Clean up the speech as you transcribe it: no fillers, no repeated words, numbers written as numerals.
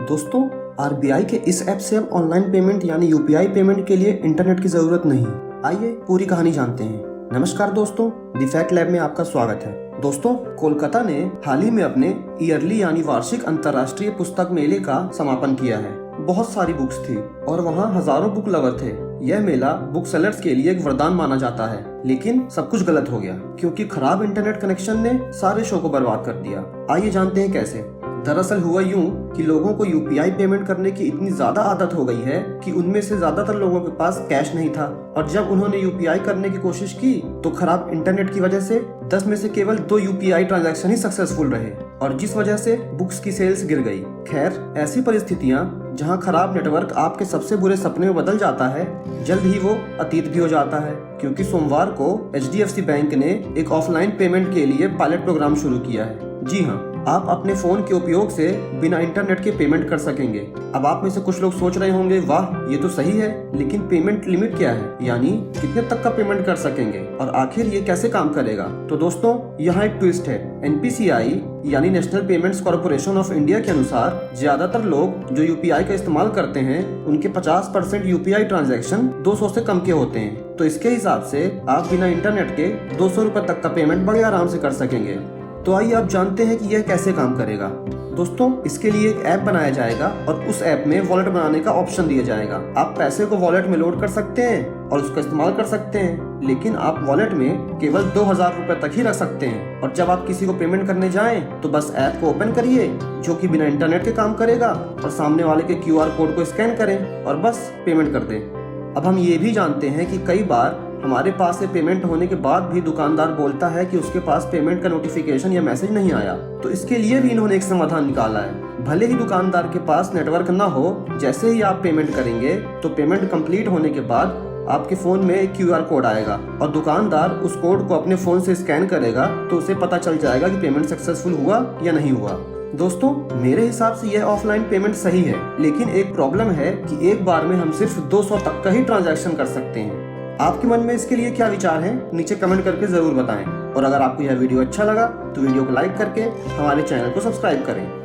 दोस्तों, आरबीआई के इस ऐप से अब ऑनलाइन पेमेंट यानी यूपीआई पेमेंट के लिए इंटरनेट की जरूरत नहीं। आइए पूरी कहानी जानते हैं। नमस्कार दोस्तों, द फैक्ट लैब में आपका स्वागत है। दोस्तों, कोलकाता ने हाल ही में अपने ईयरली यानी वार्षिक अंतर्राष्ट्रीय पुस्तक मेले का समापन किया है। बहुत सारी बुक्स थी और वहाँ हजारों बुक लवर थे। यह मेला बुक सेलर्स के लिए एक वरदान माना जाता है, लेकिन सब कुछ गलत हो गया क्योंकि खराब इंटरनेट कनेक्शन ने सारे शो को बर्बाद कर दिया। आइए जानते हैं कैसे। दरअसल हुआ यूं कि लोगों को यूपीआई पेमेंट करने की इतनी ज्यादा आदत हो गई है कि उनमें से ज्यादातर लोगों के पास कैश नहीं था, और जब उन्होंने यूपीआई करने की कोशिश की तो खराब इंटरनेट की वजह से 10 में से केवल 2 यूपीआई ट्रांजैक्शन ही सक्सेसफुल रहे, और जिस वजह से बुक्स की सेल्स गिर गई। खैर, ऐसी परिस्थितियां जहां खराब नेटवर्क आपके सबसे बुरे सपने में बदल जाता है, जल्द ही वो अतीत भी हो जाता है, क्योंकि सोमवार को एचडीएफसी बैंक ने एक ऑफलाइन पेमेंट के लिए पायलट प्रोग्राम शुरू किया है। जी हाँ, आप अपने फोन के उपयोग से बिना इंटरनेट के पेमेंट कर सकेंगे। अब आप में से कुछ लोग सोच रहे होंगे, वाह ये तो सही है, लेकिन पेमेंट लिमिट क्या है, यानी कितने तक का पेमेंट कर सकेंगे और आखिर ये कैसे काम करेगा। तो दोस्तों, यहाँ एक ट्विस्ट है। एनपीसीआई यानी national payments corporation of India के अनुसार ज्यादातर लोग जो यूपीआई का इस्तेमाल करते हैं उनके 50% यूपीआई ट्रांजैक्शन 200 से कम के होते हैं। तो इसके हिसाब से आप बिना इंटरनेट के 200 रुपए तक का पेमेंट बड़े आराम से कर सकेंगे। तो आइए आप जानते हैं कि यह कैसे काम करेगा। दोस्तों, इसके लिए एक ऐप बनाया जाएगा और उस ऐप में वॉलेट बनाने का ऑप्शन दिया जाएगा। आप पैसे को वॉलेट में लोड कर सकते हैं और उसका इस्तेमाल कर सकते हैं, लेकिन आप वॉलेट में केवल 2000 रुपए तक ही रख सकते हैं। और जब आप किसी को पेमेंट करने जाएं तो बस ऐप को ओपन करिए, जो कि बिना इंटरनेट के काम करेगा, और सामने वाले के क्यूआर कोड को स्कैन करें और बस पेमेंट कर दें। अब हम ये भी जानते हैं कि कई बार हमारे पास से पेमेंट होने के बाद भी दुकानदार बोलता है कि उसके पास पेमेंट का नोटिफिकेशन या मैसेज नहीं आया। तो इसके लिए भी इन्होंने एक समाधान निकाला है। भले ही दुकानदार के पास नेटवर्क ना हो, जैसे ही आप पेमेंट करेंगे तो पेमेंट कंप्लीट होने के बाद आपके फोन में एक क्यूआर कोड आएगा और दुकानदार उस कोड को अपने फोन से स्कैन करेगा, तो उसे पता चल जाएगा कि पेमेंट सक्सेसफुल हुआ या नहीं हुआ। दोस्तों, मेरे हिसाब से यह ऑफलाइन पेमेंट सही है, लेकिन एक प्रॉब्लम है कि एक बार में हम सिर्फ 200 तक का ही ट्रांजैक्शन कर सकते हैं। आपके मन में इसके लिए क्या विचार है, नीचे कमेंट करके जरूर बताएं। और अगर आपको यह वीडियो अच्छा लगा तो वीडियो को लाइक करके हमारे चैनल को सब्सक्राइब करें।